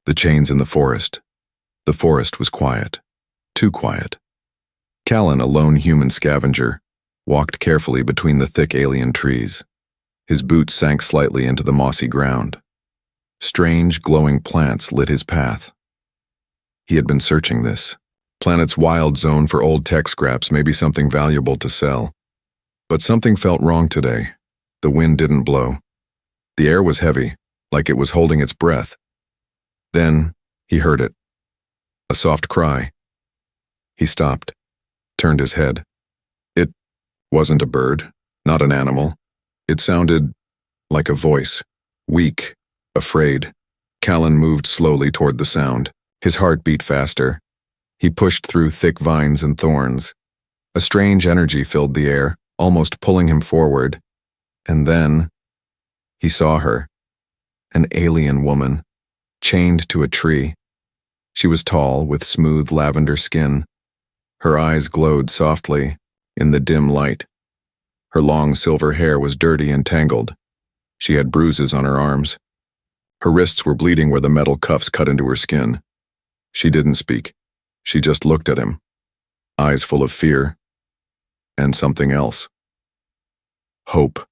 The chains in the forest. The forest was quiet. Too quiet. Callan, a lone human scavenger, walked carefully between the thick alien trees. His boots sank slightly into the mossy ground. Strange, glowing plants lit his path. He had been searching this planet's wild zone for old tech scraps, maybe something valuable to sell. But something felt wrong today. The wind didn't blow. The air was heavy, like it was holding its breath. Then he heard it. A soft cry. He stopped, turned his head. It wasn't a bird, not an animal. It sounded like a voice, weak, afraid. Callan moved slowly toward the sound. His heart beat faster. He pushed through thick vines and thorns. A strange energy filled the air, almost pulling him forward. And then he saw her, an alien woman, chained to a tree. She was tall, with smooth lavender skin. Her eyes glowed softly in the dim light. Her long silver hair was dirty and tangled. She had bruises on her arms. Her wrists were bleeding where the metal cuffs cut into her skin. She didn't speak. She just looked at him, eyes full of fear, and something else. Hope.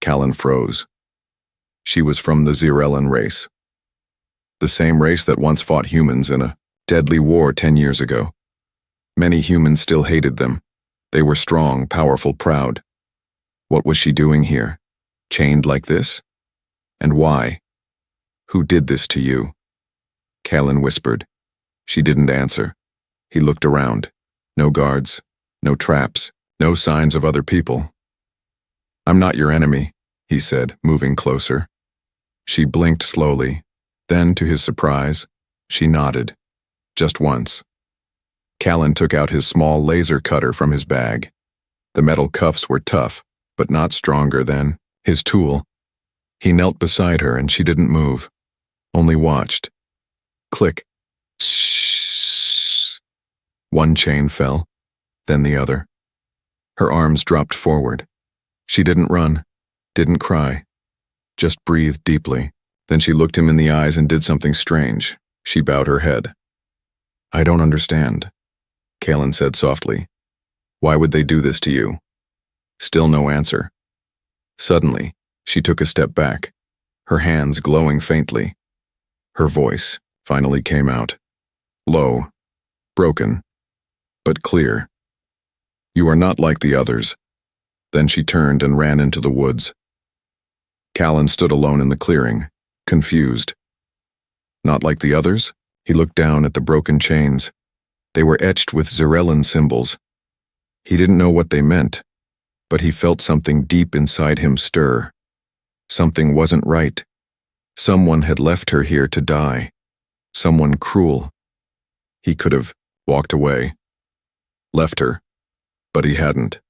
Callan froze. She was from the Xerellan race. The same race that once fought humans in a deadly war 10 years ago. Many humans still hated them. They were strong, powerful, proud. What was she doing here? Chained like this? And why? Who did this to you? Callan whispered. She didn't answer. He looked around. No guards, no traps, no signs of other people. I'm not your enemy, he said, moving closer. She blinked slowly. Then, to his surprise, she nodded. Just once. Callan took out his small laser cutter from his bag. The metal cuffs were tough, but not stronger than his tool. He knelt beside her and she didn't move, only watched. Click. Shh. One chain fell, then the other. Her arms dropped forward. She didn't run, didn't cry, just breathed deeply. Then she looked him in the eyes and did something strange. She bowed her head. I don't understand, Callan said softly. Why would they do this to you? Still no answer. Suddenly, she took a step back, her hands glowing faintly. Her voice finally came out. Low, broken, but clear. You are not like the others. Then she turned and ran into the woods. Callan stood alone in the clearing, confused. Not like the others? He looked down at the broken chains. They were etched with Xerellan symbols. He didn't know what they meant, but he felt something deep inside him stir. Something wasn't right. Someone had left her here to die. Someone cruel. He could have walked away, left her, but he hadn't.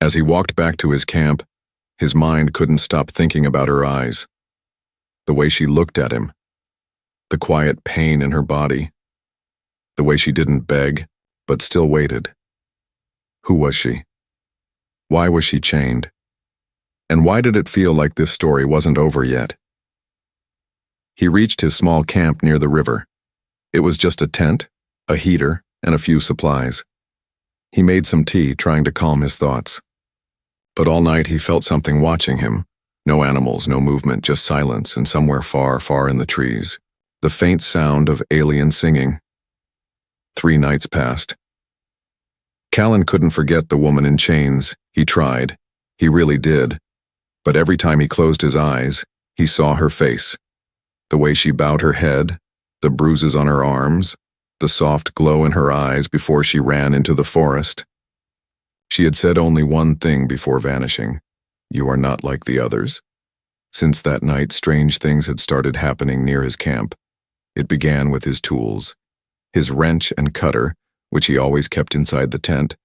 As he walked back to his camp, his mind couldn't stop thinking about her eyes. The way she looked at him. The quiet pain in her body. The way she didn't beg, but still waited. Who was she? Why was she chained? And why did it feel like this story wasn't over yet? He reached his small camp near the river. It was just a tent, a heater, and a few supplies. He made some tea, trying to calm his thoughts. But all night he felt something watching him. No animals, no movement, just silence, and somewhere far, far in the trees, the faint sound of alien singing. 3 nights passed. Callan couldn't forget the woman in chains. He tried. He really did. But every time he closed his eyes, he saw her face. The way she bowed her head, the bruises on her arms, the soft glow in her eyes before she ran into the forest. She had said only one thing before vanishing. You are not like the others. Since that night, strange things had started happening near his camp. It began with his tools. His wrench and cutter, which he always kept inside the tent,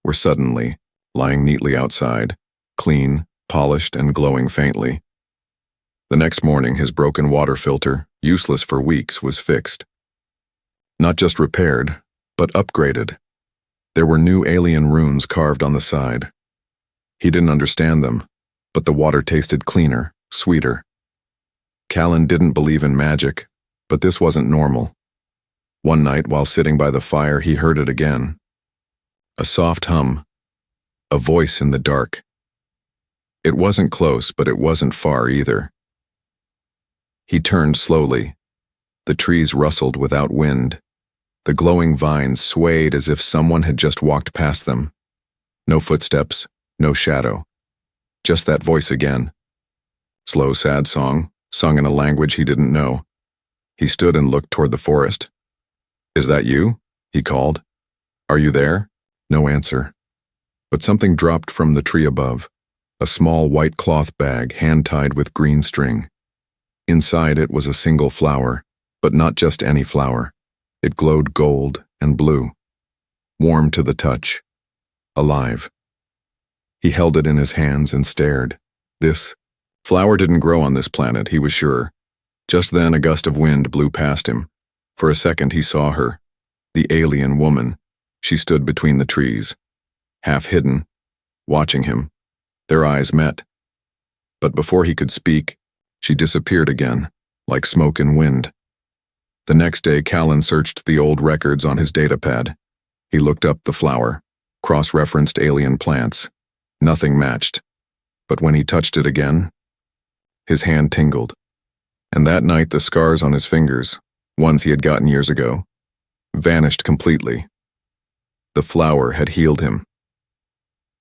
were suddenly lying neatly outside, clean, polished, and glowing faintly. The next morning, his broken water filter, useless for weeks, was fixed. Not just repaired, but upgraded. There were new alien runes carved on the side. He didn't understand them, but the water tasted cleaner, sweeter. Callan didn't believe in magic, but this wasn't normal. One night, while sitting by the fire, he heard it again. A soft hum. A voice in the dark. It wasn't close, but it wasn't far either. He turned slowly. The trees rustled without wind. The glowing vines swayed as if someone had just walked past them. No footsteps, no shadow. Just that voice again. Slow, sad song, sung in a language he didn't know. He stood and looked toward the forest. "Is that you?" he called. "Are you there?" No answer. But something dropped from the tree above. A small white cloth bag, hand-tied with green string. Inside it was a single flower, but not just any flower. It glowed gold and blue. Warm to the touch. Alive. He held it in his hands and stared. This flower didn't grow on this planet, he was sure. Just then a gust of wind blew past him. For a second he saw her. The alien woman. She stood between the trees. Half hidden. Watching him. Their eyes met. But before he could speak, she disappeared again, like smoke and wind. The next day, Callan searched the old records on his datapad. He looked up the flower, cross-referenced alien plants. Nothing matched. But when he touched it again, his hand tingled. And that night, the scars on his fingers, ones he had gotten years ago, vanished completely. The flower had healed him.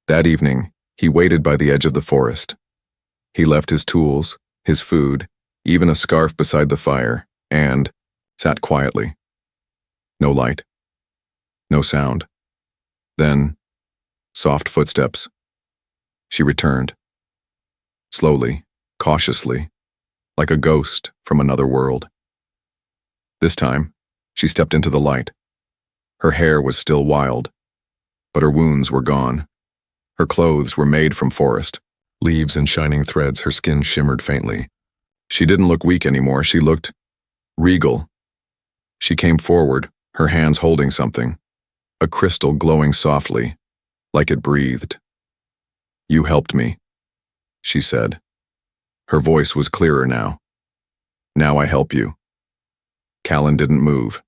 That evening, he waited by the edge of the forest. He left his tools, his food, even a scarf beside the fire, and sat quietly. No light. No sound. Then, soft footsteps. She returned. Slowly, cautiously, like a ghost from another world. This time, she stepped into the light. Her hair was still wild, but her wounds were gone. Her clothes were made from forest. Leaves and shining threads, her skin shimmered faintly. She didn't look weak anymore, she looked regal. She came forward, her hands holding something. A crystal glowing softly, like it breathed. "You helped me," she said. Her voice was clearer now. "Now I help you." Callan didn't move.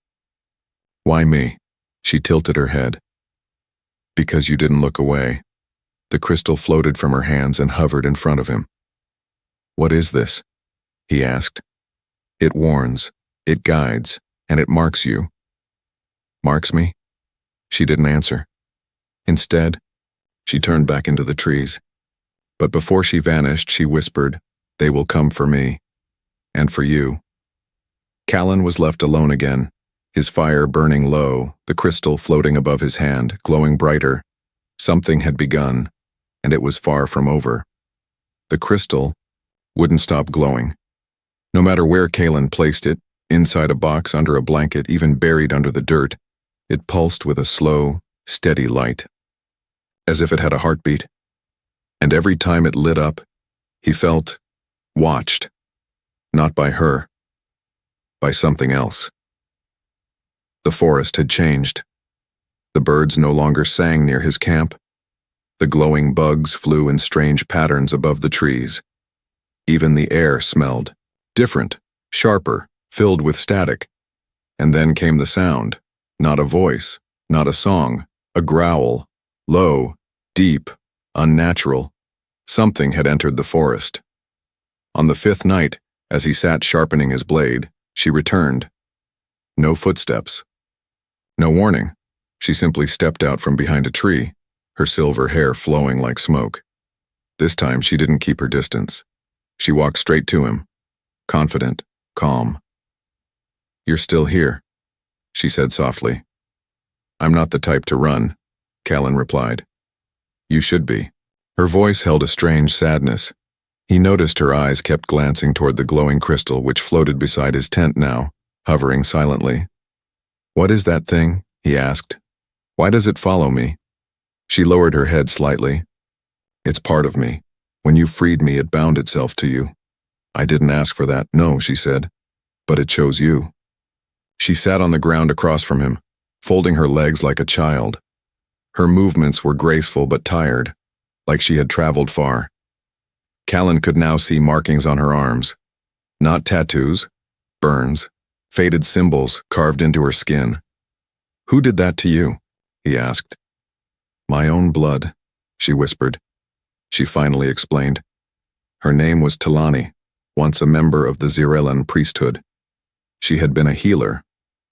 "Why me?" She tilted her head. "Because you didn't look away." The crystal floated from her hands and hovered in front of him. "What is this?" he asked. "It warns, it guides, and it marks you." "Marks me?" She didn't answer. Instead, she turned back into the trees. But before she vanished, she whispered, "They will come for me. And for you." Callan was left alone again, his fire burning low, the crystal floating above his hand, glowing brighter. Something had begun, and it was far from over. The crystal wouldn't stop glowing. No matter where Callan placed it, inside a box, under a blanket, even buried under the dirt, it pulsed with a slow, steady light, as if it had a heartbeat. And every time it lit up, he felt watched, not by her, by something else. The forest had changed. The birds no longer sang near his camp. The glowing bugs flew in strange patterns above the trees. Even the air smelled different, sharper, filled with static. And then came the sound, not a voice, not a song, a growl, low, deep, unnatural. Something had entered the forest. On the fifth night, as he sat sharpening his blade, she returned. No footsteps. No warning. She simply stepped out from behind a tree, her silver hair flowing like smoke. This time she didn't keep her distance. She walked straight to him, confident, calm. "You're still here," she said softly. "I'm not the type to run," Callan replied. "You should be." Her voice held a strange sadness. He noticed her eyes kept glancing toward the glowing crystal which floated beside his tent now, hovering silently. "What is that thing?" he asked. "Why does it follow me?" She lowered her head slightly. "It's part of me. When you freed me, it bound itself to you." "I didn't ask for that." "No," she said, "but it chose you." She sat on the ground across from him, folding her legs like a child. Her movements were graceful but tired, like she had traveled far. Callan could now see markings on her arms. Not tattoos, burns, faded symbols carved into her skin. "Who did that to you?" he asked. "My own blood," she whispered. She finally explained. Her name was Talani, once a member of the Xyrillan priesthood. She had been a healer,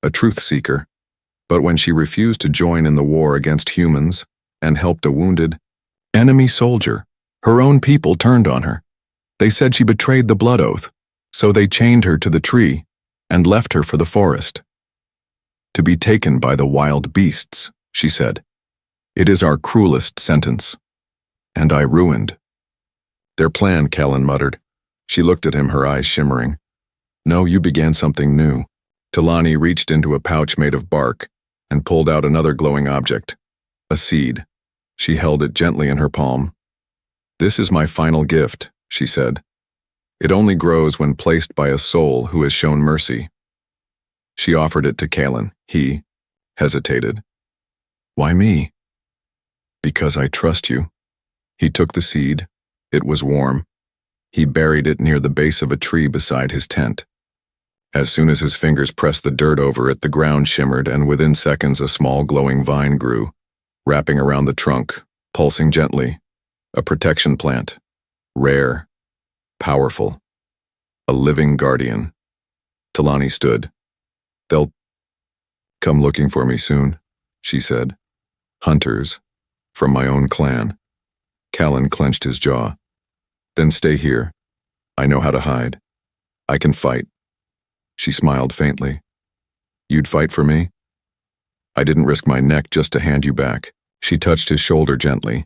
a truth seeker, but when she refused to join in the war against humans and helped a wounded enemy soldier, her own people turned on her. They said she betrayed the blood oath, so they chained her to the tree and left her for the forest. "To be taken by the wild beasts," she said. "It is our cruelest sentence." And I ruined. "Their plan," Callan muttered. She looked at him, her eyes shimmering. "No, you began something new." Talani reached into a pouch made of bark and pulled out another glowing object, a seed. She held it gently in her palm. "This is my final gift," she said. "It only grows when placed by a soul who has shown mercy." She offered it to Callan. He hesitated. "Why me?" "Because I trust you." He took the seed. It was warm. He buried it near the base of a tree beside his tent. As soon as his fingers pressed the dirt over it, the ground shimmered, and within seconds a small glowing vine grew, wrapping around the trunk, pulsing gently. A protection plant. Rare. Powerful. A living guardian. Talani stood. "They'll come looking for me soon," she said. "Hunters. From my own clan." Callan clenched his jaw. "Then stay here. I know how to hide. I can fight." She smiled faintly. "You'd fight for me?" "I didn't risk my neck just to hand you back." She touched his shoulder gently.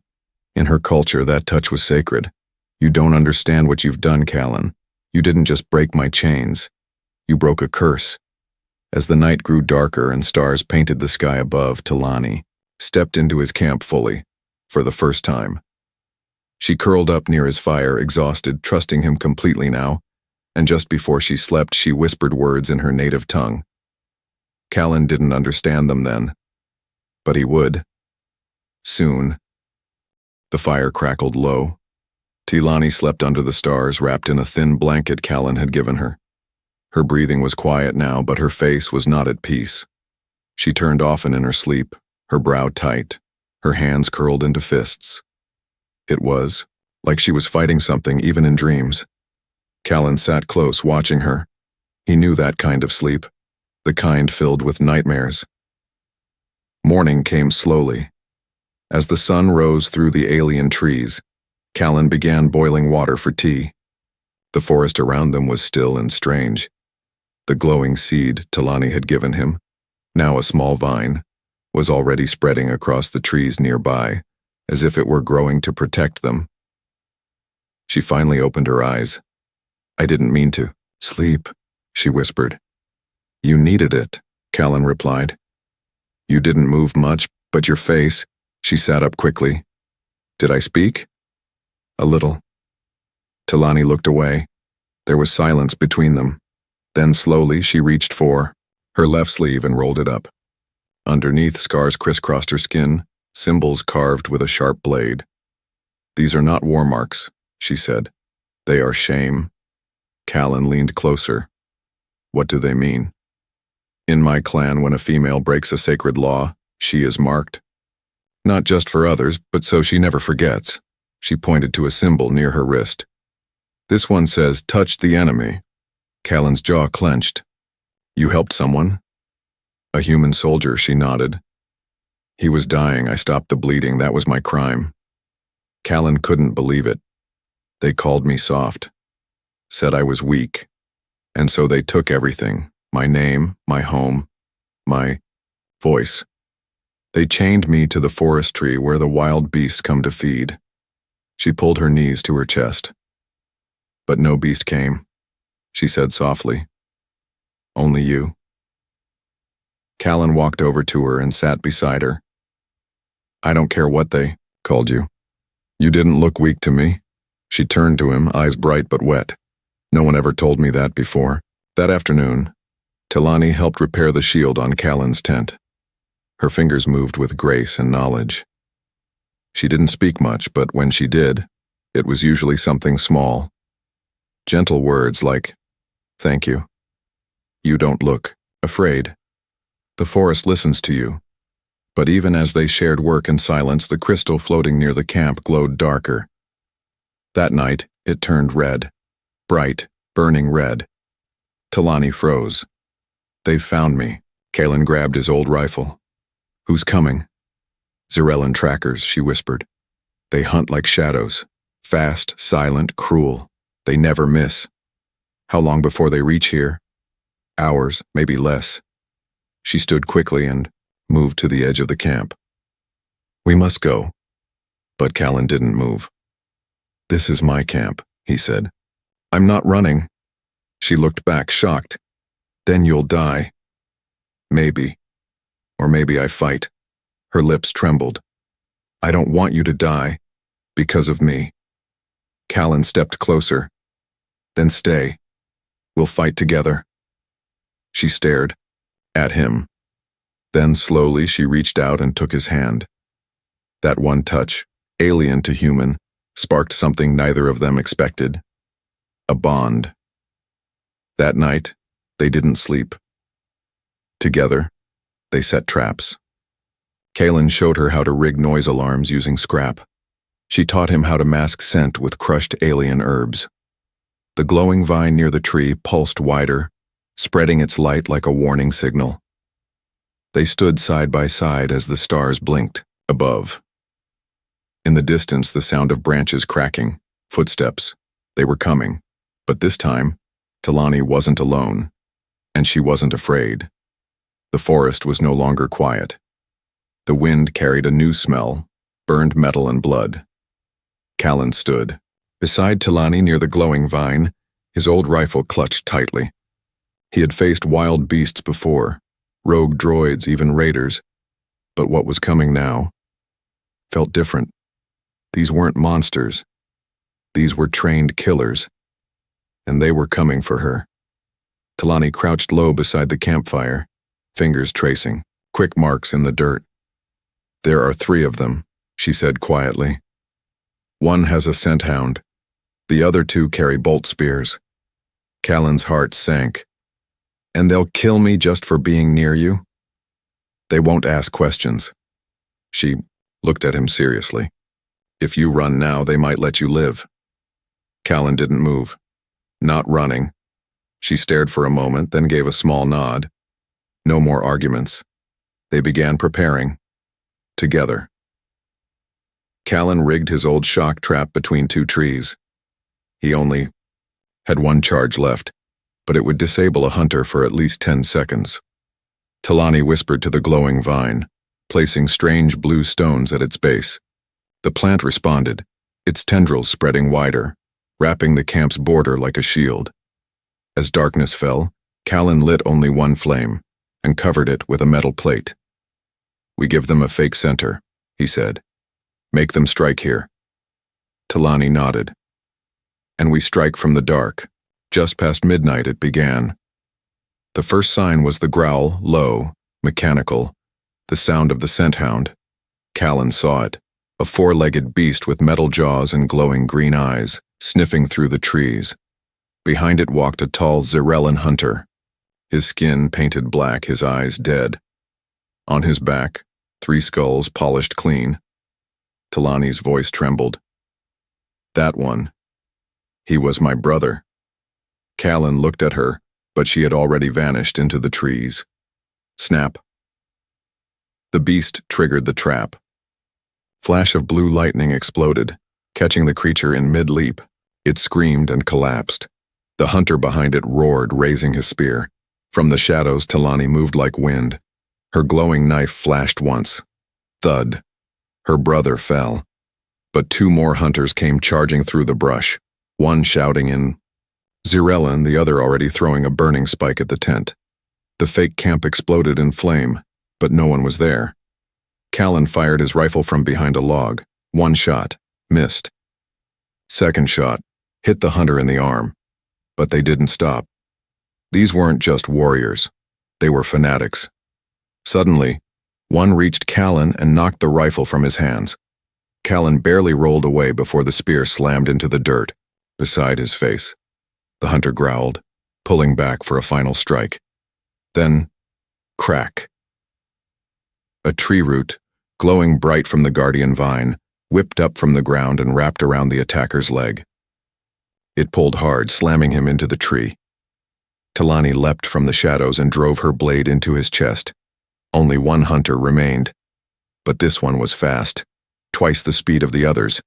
In her culture, that touch was sacred. "You don't understand what you've done, Callan. You didn't just break my chains. You broke a curse." As the night grew darker and stars painted the sky above, Talani stepped into his camp fully, for the first time. She curled up near his fire, exhausted, trusting him completely now, and just before she slept, she whispered words in her native tongue. Callan didn't understand them then, but he would. Soon. The fire crackled low. Talani slept under the stars, wrapped in a thin blanket Callan had given her. Her breathing was quiet now, but her face was not at peace. She turned often in her sleep, her brow tight, her hands curled into fists. It was like she was fighting something even in dreams. Callan sat close, watching her. He knew that kind of sleep, the kind filled with nightmares. Morning came slowly. As the sun rose through the alien trees, Callan began boiling water for tea. The forest around them was still and strange. The glowing seed Talani had given him, now a small vine, was already spreading across the trees nearby, as if it were growing to protect them. She finally opened her eyes. "I didn't mean to." "Sleep," she whispered. "You needed it," Callan replied. "You didn't move much, but your face." She sat up quickly. "Did I speak?" "A little." Talani looked away. There was silence between them. Then slowly she reached for her left sleeve and rolled it up. Underneath, scars crisscrossed her skin, symbols carved with a sharp blade. "These are not war marks," she said. "They are shame." Callan leaned closer. "What do they mean?" "In my clan, when a female breaks a sacred law, she is marked. Not just for others, but so she never forgets." She pointed to a symbol near her wrist. "This one says, 'Touch the enemy.'" Callan's jaw clenched. "You helped someone?" "A human soldier," she nodded. "He was dying. I stopped the bleeding. That was my crime." Callan couldn't believe it. "They called me soft. Said I was weak. And so they took everything. My name, my home, my voice. They chained me to the forest tree where the wild beasts come to feed." She pulled her knees to her chest. "But no beast came," she said softly. "Only you." Callan walked over to her and sat beside her. "I don't care what they called you. You didn't look weak to me." She turned to him, eyes bright but wet. "No one ever told me that before." That afternoon, Talani helped repair the shield on Callan's tent. Her fingers moved with grace and knowledge. She didn't speak much, but when she did, it was usually something small. Gentle words like, Thank you. You don't look afraid. The forest listens to you. But even as they shared work in silence, the crystal floating near the camp glowed darker. That night, it turned red. Bright, burning red. Talani froze. They've found me. Kalen grabbed his old rifle. Who's coming? Xerellan trackers, she whispered. They hunt like shadows. Fast, silent, cruel. They never miss. How long before they reach here? Hours, maybe less. She stood quickly and moved to the edge of the camp. We must go. But Kalen didn't move. This is my camp, he said. I'm not running. She looked back, shocked. Then you'll die. Maybe. Or maybe I fight. Her lips trembled. I don't want you to die. Because of me. Kalen stepped closer. Then stay. We'll fight together. She stared. At him. Then slowly she reached out and took his hand. That one touch, alien to human, sparked something neither of them expected. A bond. That night, they didn't sleep. Together, they set traps. Kalen showed her how to rig noise alarms using scrap. She taught him how to mask scent with crushed alien herbs. The glowing vine near the tree pulsed wider, spreading its light like a warning signal. They stood side by side as the stars blinked above. In the distance, the sound of branches cracking, footsteps. They were coming. But this time, Talani wasn't alone, and she wasn't afraid. The forest was no longer quiet. The wind carried a new smell, burned metal and blood. Kalen stood. Beside Talani near the glowing vine, his old rifle clutched tightly. He had faced wild beasts before, rogue droids, even raiders. But what was coming now felt different. These weren't monsters. These were trained killers. And they were coming for her. Talani crouched low beside the campfire, fingers tracing, quick marks in the dirt. There are 3 of them, she said quietly. One has a scent hound. The other 2 carry bolt spears. Kalen's heart sank. And they'll kill me just for being near you? They won't ask questions. She looked at him seriously. If you run now, they might let you live. Kalen didn't move. Not running. She stared for a moment, then gave a small nod. No more arguments. They began preparing. Together. Kalen rigged his old shock trap between 2 trees. He only had 1 charge left, but it would disable a hunter for at least 10 seconds. Talani whispered to the glowing vine, placing strange blue stones at its base. The plant responded, its tendrils spreading wider, wrapping the camp's border like a shield. As darkness fell, Kalen lit only 1 flame and covered it with a metal plate. We give them a fake center, he said. Make them strike here. Talani nodded. And we strike from the dark. Just past midnight it began. The first sign was the growl, low, mechanical, the sound of the scent hound. Kalen saw it, a 4-legged beast with metal jaws and glowing green eyes, sniffing through the trees. Behind it walked a tall Xerellan hunter, his skin painted black, his eyes dead. On his back, 3 skulls polished clean. Talani's voice trembled. That one. He was my brother. Kalen looked at her, but she had already vanished into the trees. Snap. The beast triggered the trap. Flash of blue lightning exploded, catching the creature in mid-leap. It screamed and collapsed. The hunter behind it roared, raising his spear. From the shadows, Talani moved like wind. Her glowing knife flashed once. Thud. Her brother fell. But 2 more hunters came charging through the brush, one shouting in Xerellan, the other already throwing a burning spike at the tent. The fake camp exploded in flame, but no one was there. Kalen fired his rifle from behind a log. 1 shot. Missed. Second shot. Hit the hunter in the arm. But they didn't stop. These weren't just warriors. They were fanatics. Suddenly, one reached Kalen and knocked the rifle from his hands. Kalen barely rolled away before the spear slammed into the dirt, beside his face. The hunter growled, pulling back for a final strike. Then, crack. A tree root, glowing bright from the guardian vine, whipped up from the ground and wrapped around the attacker's leg. It pulled hard, slamming him into the tree. Talani leapt from the shadows and drove her blade into his chest. Only one hunter remained. But this one was fast, twice the speed of the others.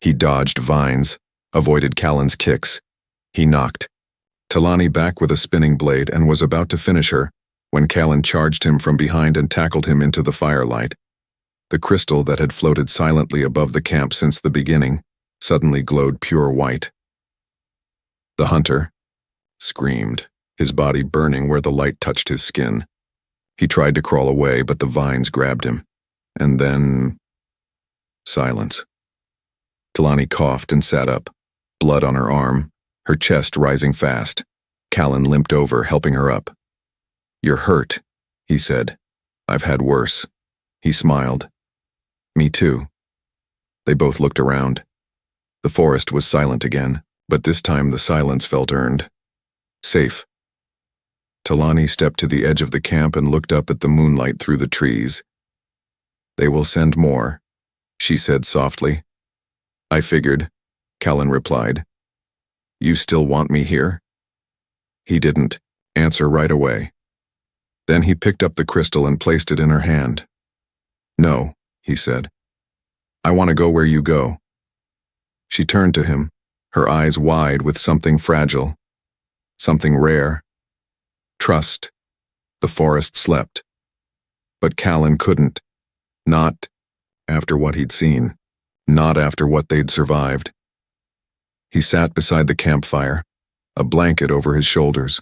He dodged vines, avoided Callan's kicks. He knocked Talani back with a spinning blade and was about to finish her when Callan charged him from behind and tackled him into the firelight. The crystal that had floated silently above the camp since the beginning suddenly glowed pure white. The hunter screamed, his body burning where the light touched his skin. He tried to crawl away, but the vines grabbed him. And then, silence. Talani coughed and sat up, blood on her arm, her chest rising fast. Callan limped over, helping her up. "You're hurt," he said. "I've had worse." He smiled. "Me too." They both looked around. The forest was silent again, but this time the silence felt earned. Safe. Talani stepped to the edge of the camp and looked up at the moonlight through the trees. "They will send more," she said softly. "I figured," Callan replied. "You still want me here?" He didn't answer right away. Then he picked up the crystal and placed it in her hand. "No," he said. "I want to go where you go." She turned to him, her eyes wide with something fragile, something rare. Trust. The forest slept. But Callan couldn't. Not after what he'd seen. Not after what they'd survived. He sat beside the campfire, a blanket over his shoulders,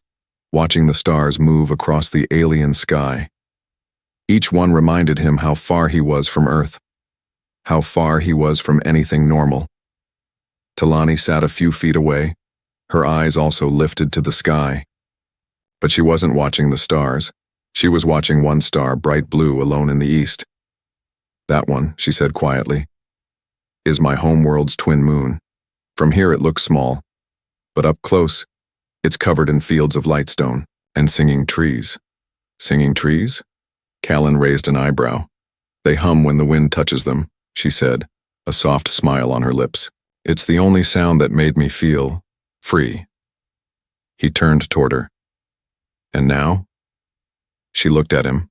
watching the stars move across the alien sky. Each one reminded him how far he was from Earth, how far he was from anything normal. Talani sat a few feet away, her eyes also lifted to the sky. But she wasn't watching the stars. She was watching one star, bright blue, alone in the east. "That one," she said quietly, "is my homeworld's twin moon. From here it looks small, but up close, it's covered in fields of lightstone and singing trees." "Singing trees?" Callan raised an eyebrow. "They hum when the wind touches them," she said, a soft smile on her lips. "It's the only sound that made me feel free." He turned toward her. "And now?" She looked at him.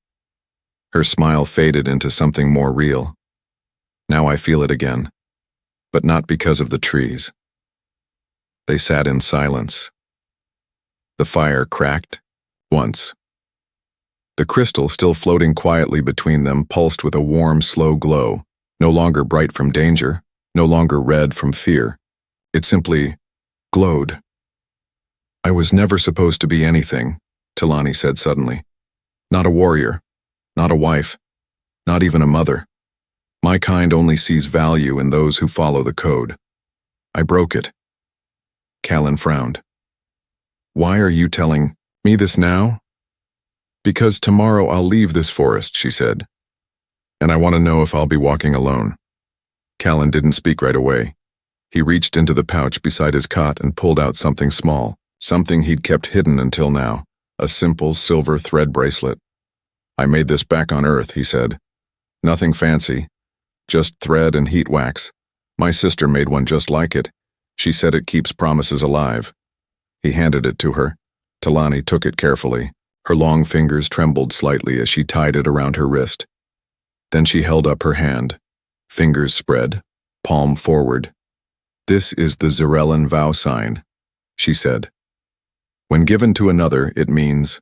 Her smile faded into something more real. "Now I feel it again, but not because of the trees." They sat in silence. The fire cracked once. The crystal, still floating quietly between them, pulsed with a warm, slow glow, no longer bright from danger, no longer red from fear. It simply glowed. "I was never supposed to be anything," Talani said suddenly. "Not a warrior, not a wife, not even a mother. My kind only sees value in those who follow the code. I broke it." Callan frowned. "Why are you telling me this now?" "Because tomorrow I'll leave this forest," she said. "And I want to know if I'll be walking alone." Callan didn't speak right away. He reached into the pouch beside his cot and pulled out something small, something he'd kept hidden until now, a simple silver thread bracelet. "I made this back on Earth," he said. "Nothing fancy, just thread and heat wax. My sister made one just like it. She said it keeps promises alive." He handed it to her. Talani took it carefully. Her long fingers trembled slightly as she tied it around her wrist. Then she held up her hand, fingers spread, palm forward. "This is the Zarellan vow sign," she said. "When given to another, it means,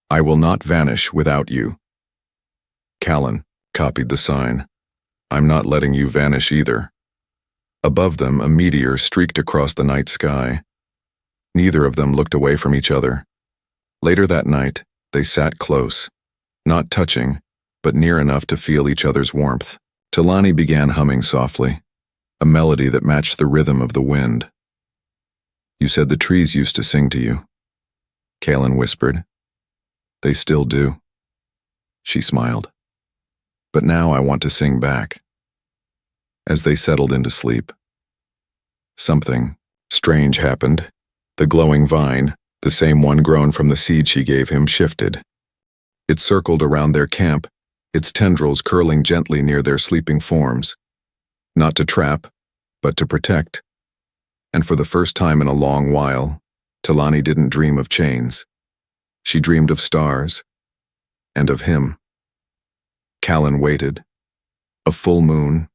I will not vanish without you." Callan copied the sign. "I'm not letting you vanish either." Above them, a meteor streaked across the night sky. Neither of them looked away from each other. Later that night, they sat close, not touching, but near enough to feel each other's warmth. Talani began humming softly, a melody that matched the rhythm of the wind. "You said the trees used to sing to you," Callan whispered. "They still do." She smiled. "But now I want to sing back." As they settled into sleep, something strange happened. The glowing vine, The same one grown from the seed she gave him shifted. It circled around their camp, its tendrils curling gently near their sleeping forms. Not to trap, but to protect. And for the first time in a long while, Talani didn't dream of chains. She dreamed of stars, and of him. Callan waited. A full moon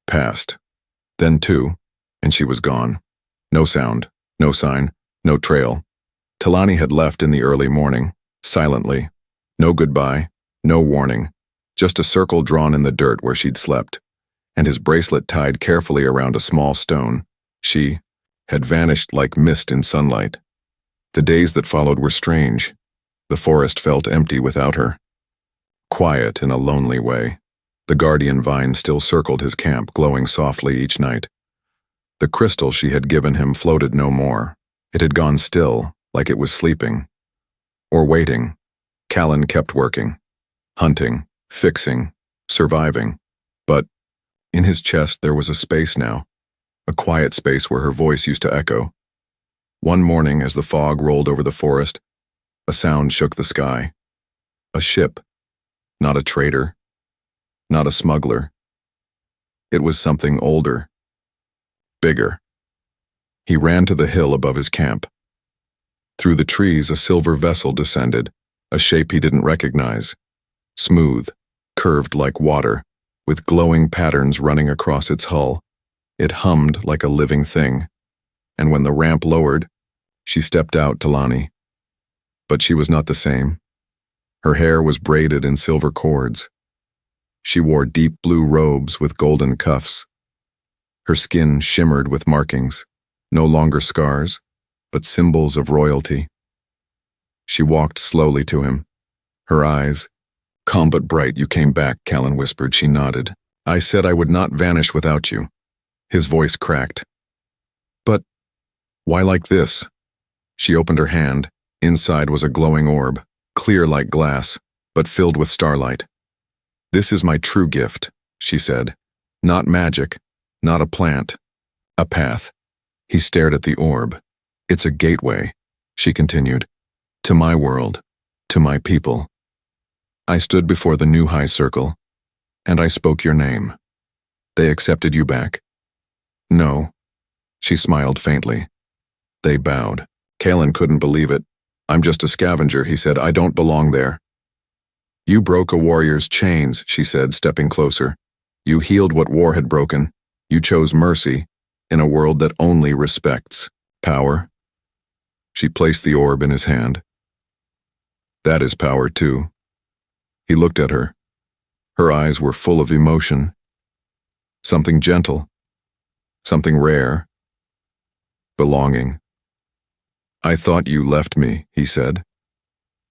passed. Then two, and she was gone. No sound, no sign, no trail. Talani had left in the early morning, silently. No goodbye, no warning, just a circle drawn in the dirt where she'd slept, and his bracelet tied carefully around a small stone. She had vanished like mist in sunlight. The days that followed were strange. The forest felt empty without her. Quiet in a lonely way. The guardian vine still circled his camp, glowing softly each night. The crystal she had given him floated no more. It had gone still, like it was sleeping. Or waiting. Callan kept working. Hunting, fixing, surviving. But in his chest there was a space now. A quiet space where her voice used to echo. One morning, as the fog rolled over the forest, a sound shook the sky. A ship. Not a trader. Not a smuggler. It was something older. Bigger. He ran to the hill above his camp. Through the trees, a silver vessel descended, a shape he didn't recognize. Smooth, curved like water, with glowing patterns running across its hull. It hummed like a living thing. And when the ramp lowered, she stepped out Talani. But she was not the same. Her hair was braided in silver cords. She wore deep blue robes with golden cuffs. Her skin shimmered with markings, no longer scars, but symbols of royalty. She walked slowly to him. Her eyes, calm but bright. You came back, Callan whispered. She nodded. I said I would not vanish without you. His voice cracked. But why like this? She opened her hand. Inside was a glowing orb, clear like glass, but filled with starlight. This is my true gift, she said. Not magic, not a plant, a path. He stared at the orb. It's a gateway, she continued, to my world, to my people. I stood before the new high circle, and I spoke your name. They accepted you back. No, she smiled faintly. They bowed. Callan couldn't believe it. I'm just a scavenger, he said. I don't belong there. You broke a warrior's chains, she said, stepping closer. You healed what war had broken. You chose mercy in a world that only respects power. She placed the orb in his hand. That is power, too. He looked at her. Her eyes were full of emotion. Something gentle. Something rare. Belonging. I thought you left me, he said.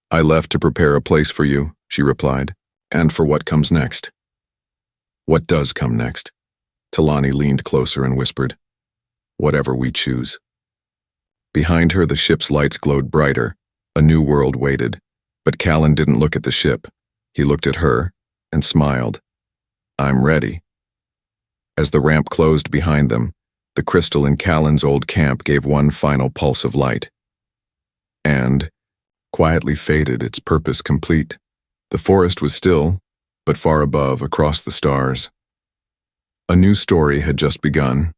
I left to prepare a place for you, she replied, and for what comes next. What does come next? Talani leaned closer and whispered, whatever we choose. Behind her, the ship's lights glowed brighter. A new world waited. But Callan didn't look at the ship. He looked at her and smiled. I'm ready. As the ramp closed behind them, the crystal in Callan's old camp gave one final pulse of light. And quietly faded, its purpose complete. The forest was still, but far above, across the stars. A new story had just begun.